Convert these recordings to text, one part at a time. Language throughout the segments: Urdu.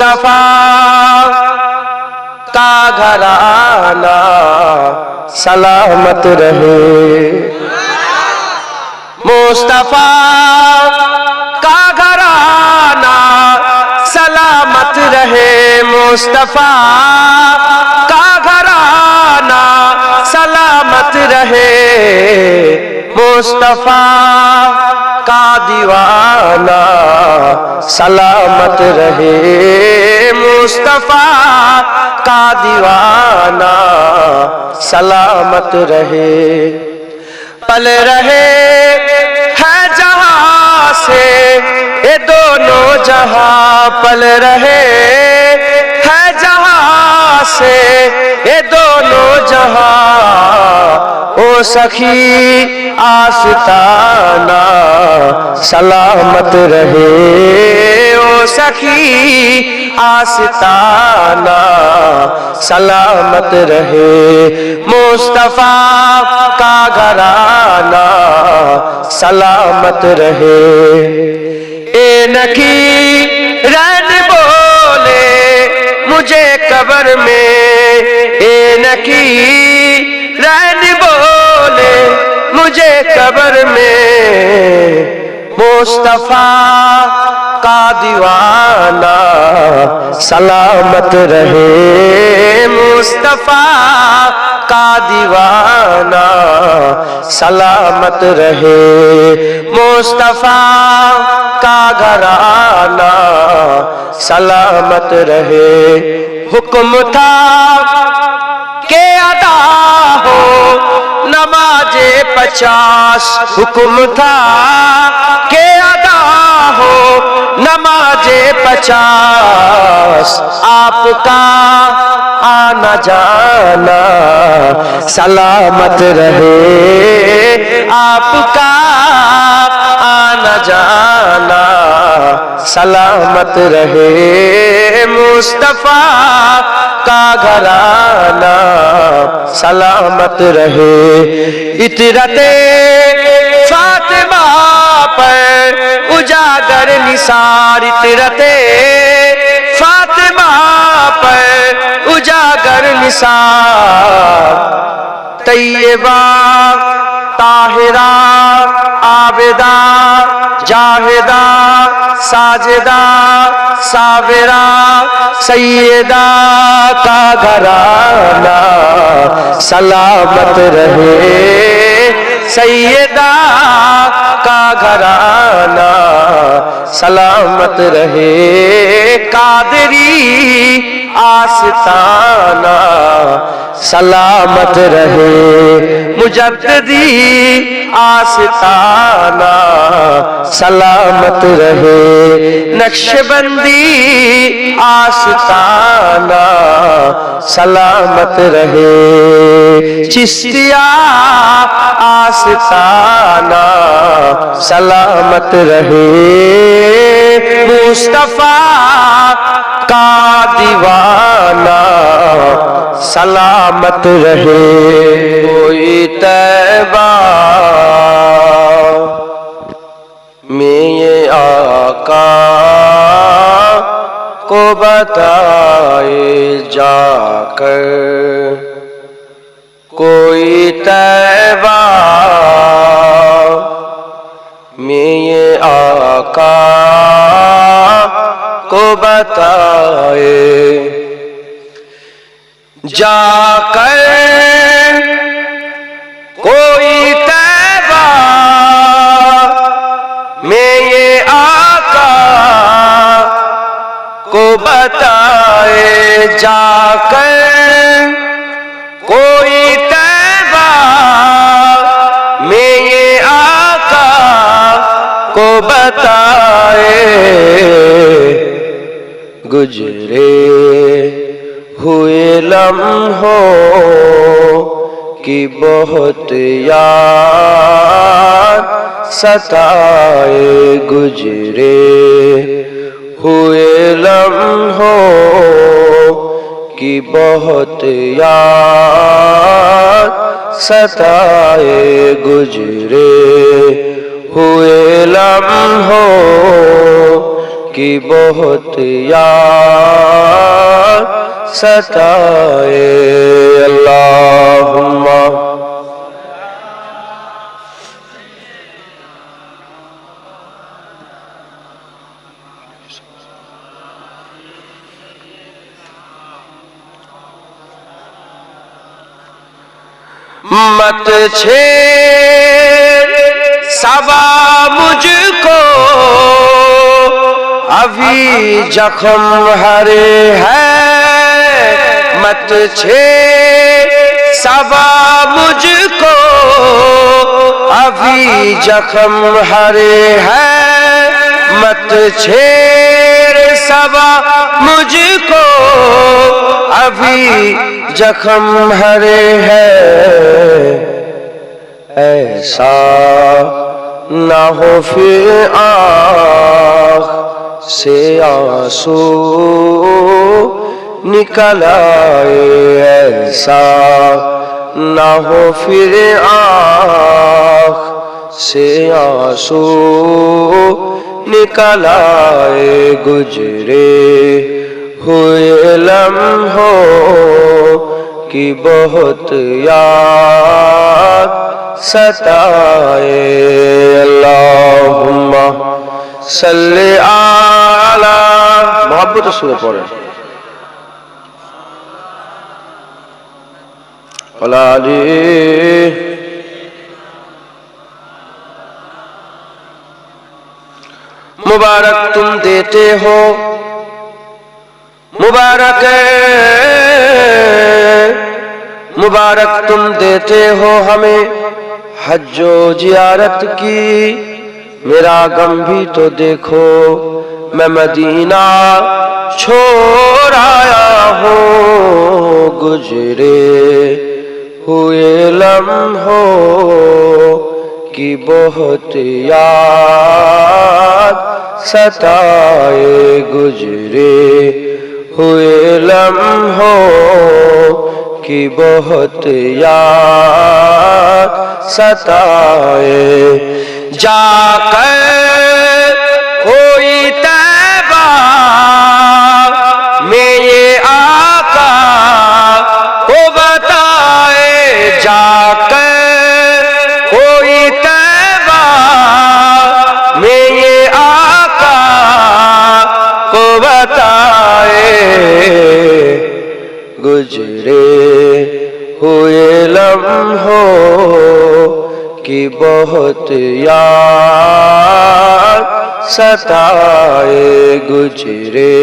مصطفیٰ کا گھرانہ سلامت رہے، مصطفیٰ کا گھرانہ سلامت رہے، مصطفیٰ کا گھرانہ سلامت رہے، مصطفیٰ کا دیوانہ سلامت رہے، مصطفیٰ کا دیوانہ سلامت رہے، پل رہے ہے جہاں سے یہ دونوں جہاں، پل رہے ہے جہاں سے یہ دونوں جہاں، او سخی آستانہ سلامت رہے، او سخی آستانہ سلامت رہے، مصطفیٰ کا گھرانہ سلامت رہے، اے نکی رہن بولے مجھے قبر میں، اے نکی رہن بولے مجھے قبر میں، مصطفیٰ کا دیوانہ سلامت رہے، مصطفیٰ کا دیوانہ سلامت رہے، مصطفیٰ کا گھرانہ سلامت رہے، حکم تھا کہ ادا ہو نماز 50، حکم تھا کہ ادا ہو نماز 50، آپ کا آنا جانا سلامت رہے، آپ کا آنا جانا سلامت رہے، مصطفیٰ کا گھرانہ سلامت رہے، عطرت فاطمہ پر اجاگر نثار، عطرت فاطمہ پر اجاگر نثار، طیبہ طاہرہ عابدہ جاہدہ ساجدہ صابرہ سیدہ کا گھرانہ سلامت رہے، سیدہ کا گھرانہ سلامت رہے، قادری آستانہ سلامت رہے، مجددی آستانہ سلامت رہے، نقشبندی آستانہ سلامت رہے، چشتیہ آستانہ سلامت رہے، مصطفیٰ کا دیوانہ سلامت رہے، کوئی طیبہ میں یہ آقا کو بتائے جا کر، کوئی طیبہ میں یہ آقا کو بتائے جا کر، کوئی طیبہ میں یہ آقا کو بتائے جا کر، کوئی طیبہ میں یہ آقا کو بتائے، گزرے ہوئے لمحوں کی بہت یاد ستائے، گزرے ہوئے لمحوں کی بہت یاد ستائے، گزرے ہوئے لمحوں کی بہت یاد ستائے اللہم مت چھیڑ صبا مجھ کو ابھی زخم ہرے ہے مت چھیڑ صبا مجھ کو ابھی زخم ہرے ہے مت چھیڑ صبا مجھ کو ابھی زخم ہرے ہے ایسا نہ ہو پھر آنکھ سے آنسو نکل آئے ایسا نہ ہو پھر آنکھ سے آنسو نکل آئے گزرے ہوئے لمحوں کی بہت یاد ستائے اللہم صلی علی محبت رسول پڑھیں علی مبارک تم دیتے ہو مبارک مبارک تم دیتے ہو ہمیں حج و زیارت کی میرا غم بھی تو دیکھو میں مدینہ چھوڑ آیا ہوں گزرے ہوئے لمحوں کی بہت یاد ستائے گزرے ہوئے لمحوں کی بہت یاد ستائے جا کر کوئی طیبہ میں یہ آقا کو بتائے جا کر کوئی طیبہ میں یہ آقا کو بتائے گزرے ہوئے لمحوں کی بہت یاد ستائے گزرے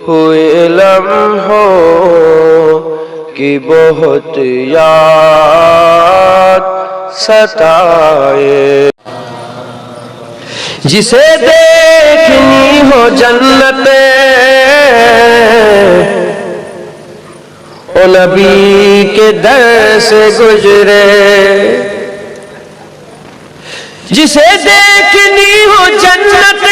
ہوئے لمحوں کی بہت یاد ستائے جسے دیکھنی ہو جنت او نبی کے در سے گزرے جسے دیکھنی ہو جنت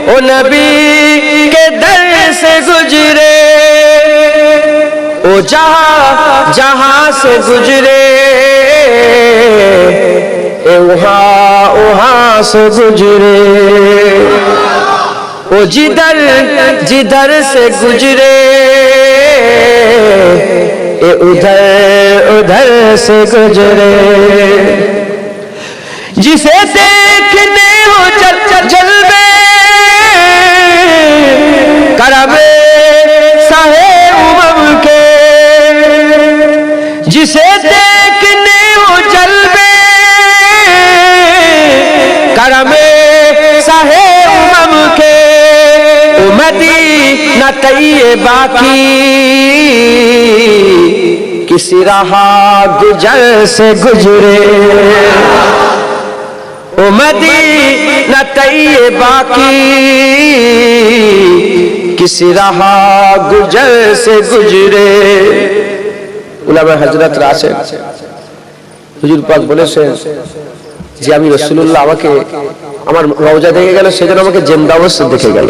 او نبی کے در سے گزرے او جہاں سے گزرے وہاں سے گزرے وہ جدھر سے گزرے ادھر سے گزرے جسے دیکھنے ہو جلوے کرم سہے امم کے جسے دیکھنے ہو جلوے کرم سہے امم کے مدینہ طیبہ کی کسی راہ گزر سے گزرے او مدینہ طیبہ کی کسی راہ گزر سے گزرے علماء حضرت راشد হুজুর পাক বলেছেন যে আমি রাসূলুল্লাহ আমাকে আমার রওজা দেখে গেল সেজন্য আমাকে জিন্দা অবস্থায় দেখে গেল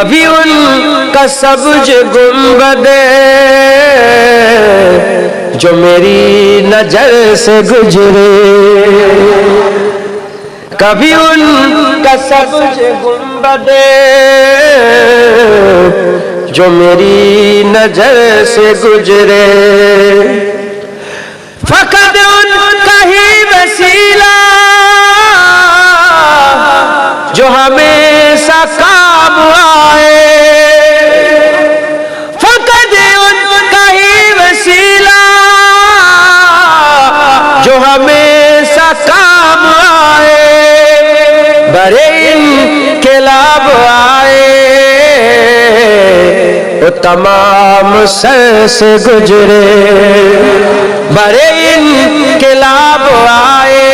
کبھی ان کا سبز گنبد جو میری نظر سے گزرے، کبھی ان کا سبز گنبد جو میری نظر سے گزرے، فقط ان کا ہی وسیلہ جو ہمیشہ کام آئے، فقط ان کا ہی وسیلہ جو ہمیشہ کام آئے، برے انقلاب آئے وہ تمام سر سے گزرے، برے انقلاب آئے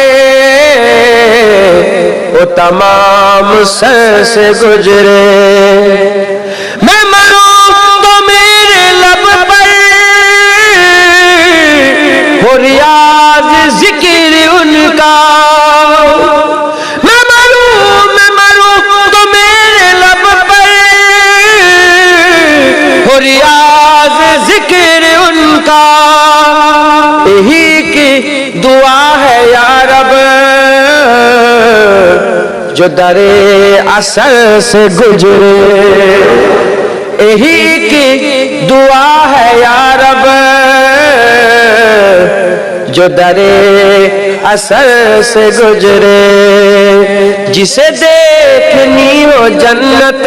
وہ تمام سر سے گزرے، میں مروں تو میرے لب پر ہو ریاض ذکر ان کا، میں مروں تو میرے لب پر ہو ریاض ذکر ان کا، یہی کی دعا ہے یا رب جو در اثر سے گزرے، یہی کی دعا ہے یا رب جو در اثر سے گزرے، جسے دیکھنی ہو جنت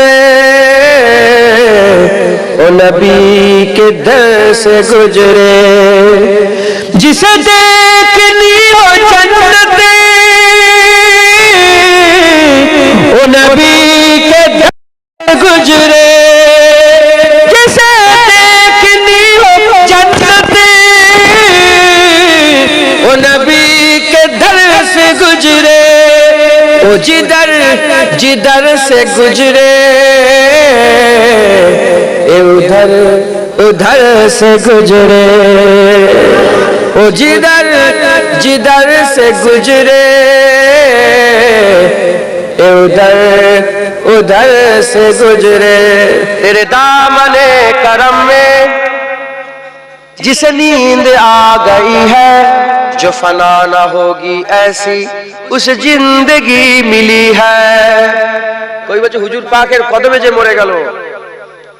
وہ نبی کے در سے گزرے، جسے دیکھنی ہو جنت وہ نبی کے در گزرے، جسے دیکھنی ہو جنت وہ نبی کے در سے گزرے، وہ جدھر جدھر سے گزرے ادھر ادھر سے گزرے، وہ جدھر جدھر سے گزرے ادھر ادھر سے گزرے، تیرے دامن کرم میں جس نیند آ گئی ہے جو فنا نہ ہوگی ایسی اس زندگی ملی ہے، کوئی بچے হুজুর পাকের কদমে যে মরে গেল,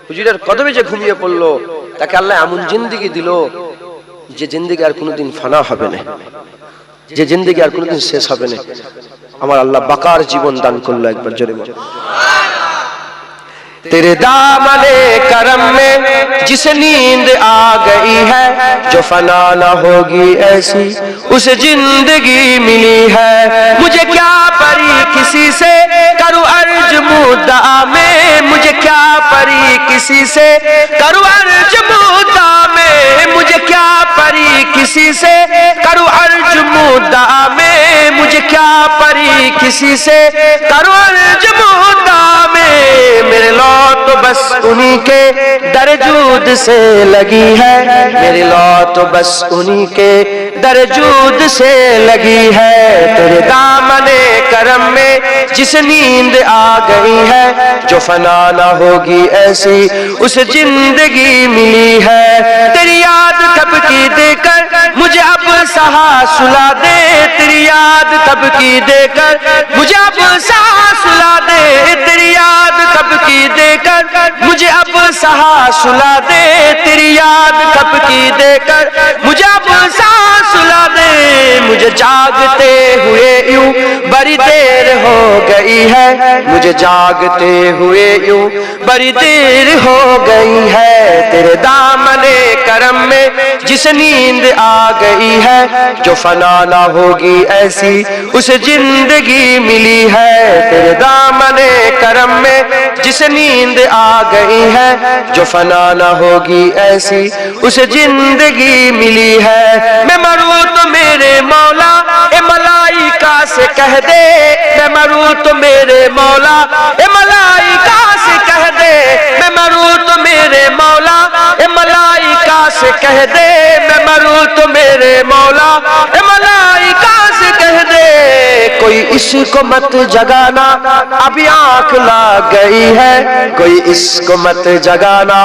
হুজুরের কদমে যে ঘুমিয়ে পড়লো, তাকে আল্লাহ এমন জিন্দেগি দিল যে জিন্দেগি আর কোনোদিন ফানা হবে না, যে জিন্দেগি আর কোনোদিন শেষ হবে না। আমার আল্লাহ বাকার জীবন দান করলো, একবার জোরে বলো تیرے دامن کرم میں جس نیند آ گئی ہے جو فنا نہ ہوگی ایسی اس زندگی ملی ہے، مجھے کیا پری کسی سے کروں عرض مدعا میں، مجھے کیا پری کسی سے کروں عرض مدعا میں، مجھے کیا پری کسی سے کروں عرض مدعا میں، مجھے کیا پری کسی سے کروں عرض مدعا میں، میرے لو تو بس انہی کے در جود سے لگی ہے، میری لو تو بس انہی کے در جود سے لگی ہے، تیرے دامن کرم میں جس نیند آ گئی ہے جو فنا نہ ہوگی ایسی اس زندگی ملی ہے، تیری یاد کب کی دے کر مجھے اب سہا سلا دے، تیری یاد کب کی دے کر مجھے اب سہا سلا دے، تیری یاد کب کی دے کر مجھے اب سہا سلا دے، تیری یاد کب کی دے کر مجھے اب سہا سلا دے، مجھے جاگتے ہوئے یوں بڑی دیر ہو گئی ہے، مجھے جاگتے ہوئے یوں بڑی دیر ہو گئی ہے، تیرے دامن کرم میں جس نیند آ گئی ہے جو فنا نہ ہوگی ایسی اس زندگی ملی ہے، تیرے دامن کرم میں جس نیند آ گئی ہے جو فنا نہ ہوگی ایسی اس زندگی ملی ہے، میں مروں تو میرے مولا اے ملائکہ سے کہہ دے، میں مروں تو میرے مولا اے ملائکہ سے کہہ دے، میں مروں تو میرے مولا اے ملائکہ سے کہہ دے، میں مروں تو میرے مولا اے ملائکہ سے کہہ دے، کوئی اس کو مت جگانا ابھی آنکھ لگ گئی ہے، کوئی اس کو مت جگانا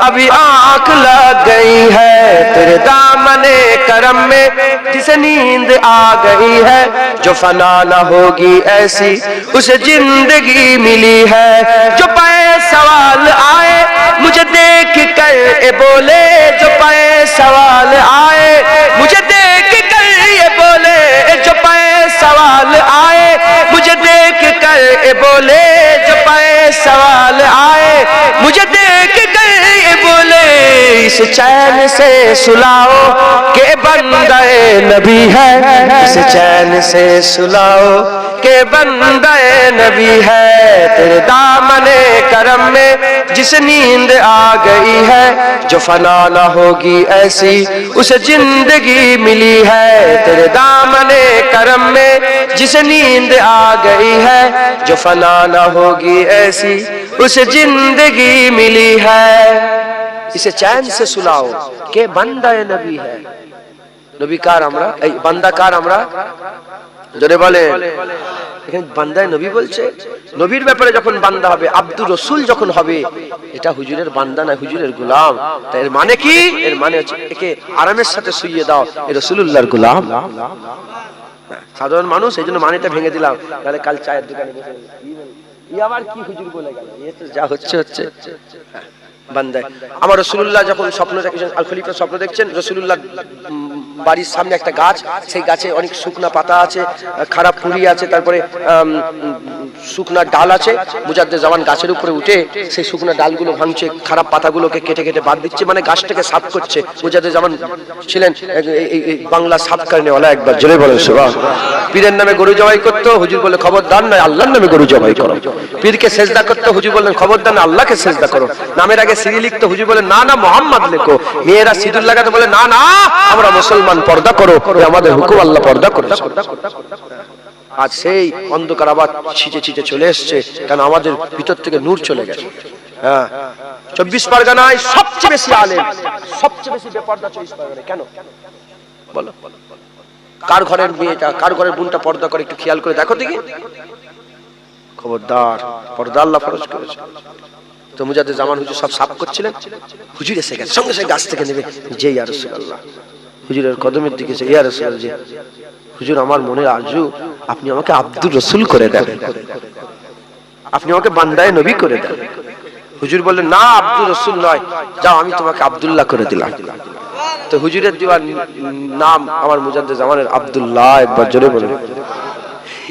ابھی آنکھ لگ گئی ہے، تیرے دامن کرم میں جسے نیند آ گئی ہے، جو فنا نہ ہوگی ایسی اسے زندگی ملی ہے، جو پائے سوال آئے مجھے دیکھ کر اے بولے، جو پائے سوال آئے مجھے دیکھ کر یہ بولے، جو پائے سوال آئے مجھے دیکھ کر اے بولے، جو پائے سوال آئے مجھے دیکھ کر یہ بولے، اس چین سے سلاؤ کہ بندہ نبی ہے، اس چین سے سلاؤ کہ بندہ نبی ہے، تیرے دامن کرم میں جس نیند آ گئی ہے، جو فنا نہ ہوگی ایسی اسے زندگی ملی ہے، تیرے دامن کرم میں جس نیند آ گئی ہے، جو فنا نہ ہوگی ایسی اسے زندگی ملی ہے، اسے چین سے سلاؤ کہ بندہ نبی ہے، নবী কার আমরা, এই বান্দা কার আমরা, জোরে বলে। এখানে বান্দা নবী বলছে, নবীর ব্যাপারে যখন বান্দা হবে, আব্দুর রসুল যখন হবে, এটা হুজুরের বান্দা না, হুজুরের গোলাম। তাই এর মানে কি? এর মানে হচ্ছে একে আরামের সাথে শুইয়ে দাও, এ রাসূলুল্লাহর গোলাম। সাধারণ মানুষ এই জন্য মানেটা ভেঙে দিলাম, তাহলে কাল চায়ের দোকানে বসে আবার কি হুজুর বলে গেল, এ তো যা হচ্ছে হচ্ছে। বান্দা আমার রাসূলুল্লাহ যখন স্বপ্ন দেখেছেন, আল খলিফা স্বপ্ন দেখছেন, রাসূলুল্লাহ বাড়ির সামনে একটা গাছ, সেই গাছে অনেক শুকনা পাতা আছে, খারাপ কুড়ি আছে, তারপরে শুকনা ডাল আছে। মুজাদ্দেদ জামান গাছের উপরে উঠে সেই শুকনা ডালগুলো ভাঙছে, খারাপ পাতাগুলোকে কেটে কেটে বাদ দিচ্ছে, মানে গাছটাকে সাফ করছে। মুজাদ্দেদ জামান ছিলেন বাংলা সাফ করনেওয়ালা, একবার জোরে বলেন সুবহানাল্লাহ। পীরের নামে গরু জবাই করতো, হুজুর বলে খবরদার নয়, আল্লাহর নামে গরু জবাই করো। পীরকে সেজদা করতো, হুজুর বললেন খবরদার না, আল্লাহকে সেজদা করো। নামের আগে সিরি লিখতো, হুজুর বলে না না মুহাম্মদ লেখো। মেয়েরা সিঁদুর লাগাতে বলে না না আমরা মুসলমান, পর্দা করো, আমাদের হুকুম, আল্লাহ পর্দা করেছে। আজ সেই অন্ধকার আবার ছিটে ছিটে চলে এসছে, কারণ আমাদের ভিতর থেকে নূর চলে গেছে। হ্যাঁ, 24 পরগনায় সবচেয়ে বেশি আলেম, সবচেয়ে বেশি বেপরদা 24 পরগনায়। কেন বলো? কার ঘরের মেয়েটা, কার ঘরের বোনটা পর্দা করে, একটু খেয়াল করে দেখো দেখি। খবরদার, পর্দা আল্লাহ ফরজ করেছে। তো মুজাদ্দেদ জামান হুজুর সব সাফ করছিলেন, হুজুর এসে গেছে, সঙ্গে সঙ্গে গাছ থেকে নেবে, যে ইয়া রাসূলুল্লাহ, হুজুরের কদমের দিকে এসে ইয়া রাসূলুল্লাহ, হুজুর আমার মনের আরজু আপনি আমাকে আব্দুর রসুল করে দেন, আপনি আমাকে বান্দায়ে নবী করে দেন। হুজুর বললেন না আব্দুর রসুল নয়, যাও আমি তোমাকে আব্দুল্লাহ করে দিলাম। তো হুজুরের দেওয়া নাম আমার মুজাদ্দেদ জামানের আব্দুল্লাহ, একবার জোরে বলেন।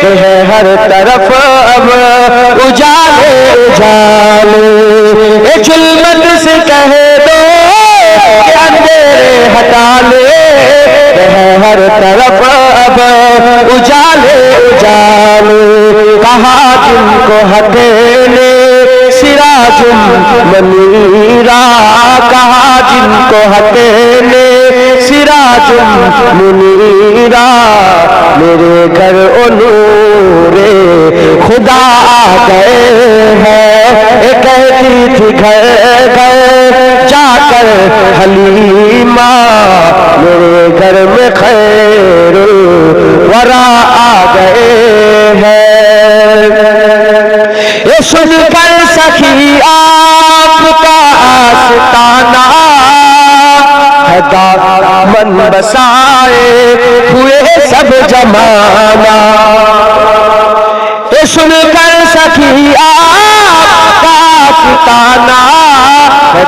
کہ ہے ہر طرف اب اجالے اجالے، اے ظلمت سے کہہ دو کہ اندھیرے ہٹا لے، کہ ہے ہر طرف اب اجالے اجالے، کہا جن کو ہتھیلے سراج منیرا، کہا جن کو ہتھیلے سراج منیرا، میرے گھر نور خدا آ گئے ہیں، کہتی تھی گھر گھر جا کر حلیمہ، میرے گھر میں خیر الورا آ گئے ہیں، یہ سن کر سخی آپ کا آستانہ، دامن بسائے ہوئے سب زمانہ، یہ سن کر سخی آپ کا آستانہ،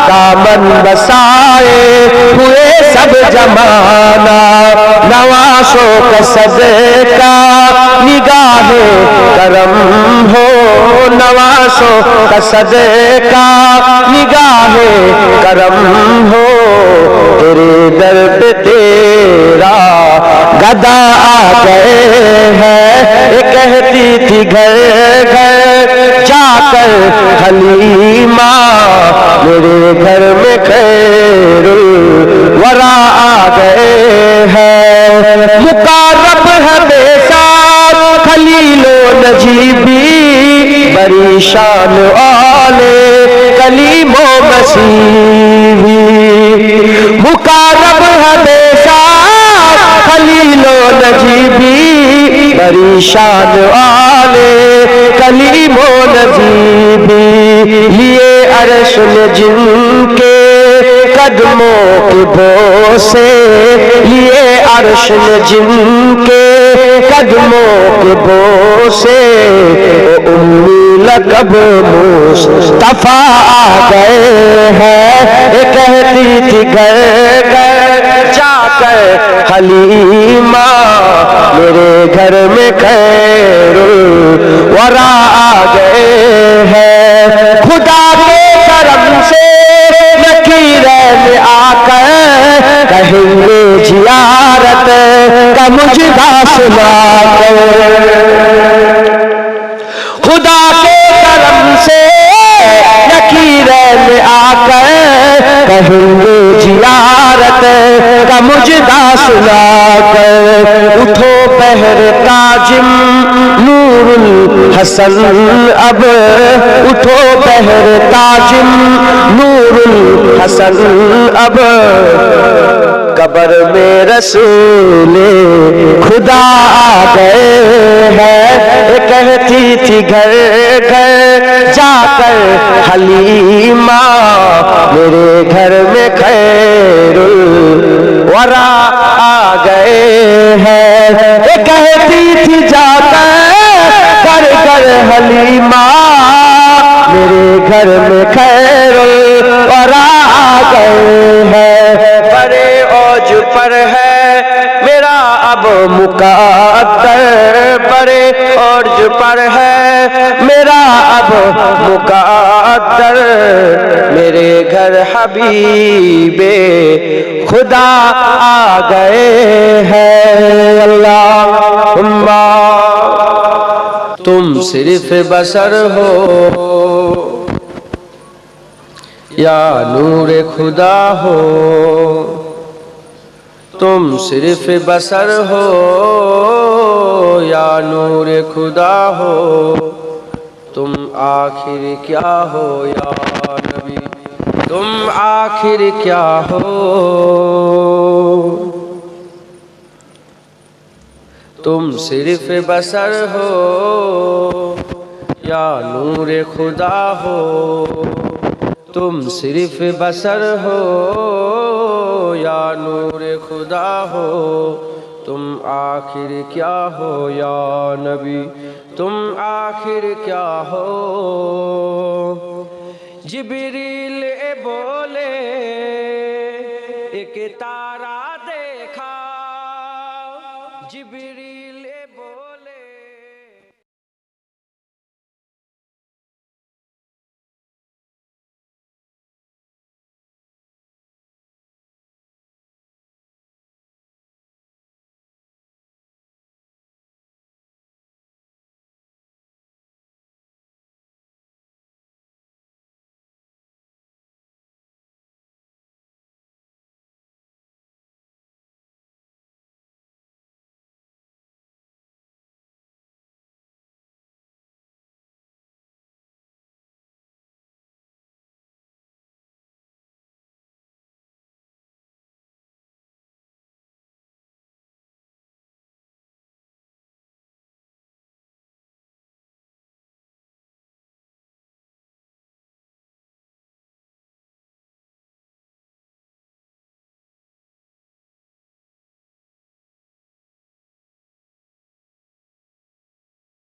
دامن بسائے ہوئے سب زمانہ، نوازوں کا صدقہ نگاہ کرم ہو، نوازوں کا صدقہ نگاہ کرم ہو، تیرے در پہ تیرا گدا آ گئے ہیں، یہ کہتی تھی گھر گھر جا کر حلیمہ، میرے گھر میں خیر الورا آ گئے ہیں، مقرب ہے بے سار خلیل و نجیبی، بڑی شان والے کلیم و مسیحی، مقرب ہے بے سار خلیل و نجیبی، بڑی شان والے کلیم و نجیبی، لیے عرش نے جن کے قدموں کے بوسے، لیے عرش نے جن کے قدموں کے بوسے، امی لقب مصطفیٰ آ گئے ہیں، یہ کہتی تھی گھر گھر جا کر حلیمہ، میرے گھر میں خیر الورا آ گئے ہیں، خدا کے کرم سے نکیرین آ کر کہیں گے زیارت کا مجدہ سنا کر، خدا کے کرم سے نکیرین آ کر کہیں گے زیارت کا مجدہ سنا کر، اٹھو بہر تاجم نور الحسن اب، اٹھو بہر تاجم نور الحسن اب، قبر میں رسول خدا آ گئے ہیں، کہتی تھی گھر گھر جا کر حلیمہ، میرے گھر میں خیر الورا آ گئے ہیں، کہتی تھی جا کر گھر گھر حلیمہ، میرے گھر میں خیر الورا آ گئے ہیں، بڑے اوج پر ہے میرا اب مقدر، بڑے اوج پر ہے میرا اب مقدر، میرے گھر حبیب خدا آ گئے ہیں، اللہم تم صرف بصر ہو یا نور خدا ہو، تم صرف بصر ہو یا نور خدا ہو، تم آخر کیا ہو یا نبی، تم آخر کیا ہو، تم صرف بصر ہو یا نور خدا ہو، تم صرف بصر ہو یا نور خدا ہو، تم آخر کیا ہو یا نبی، تم آخر کیا ہو، جبریل بولے ایک تارا دیکھا، جبریل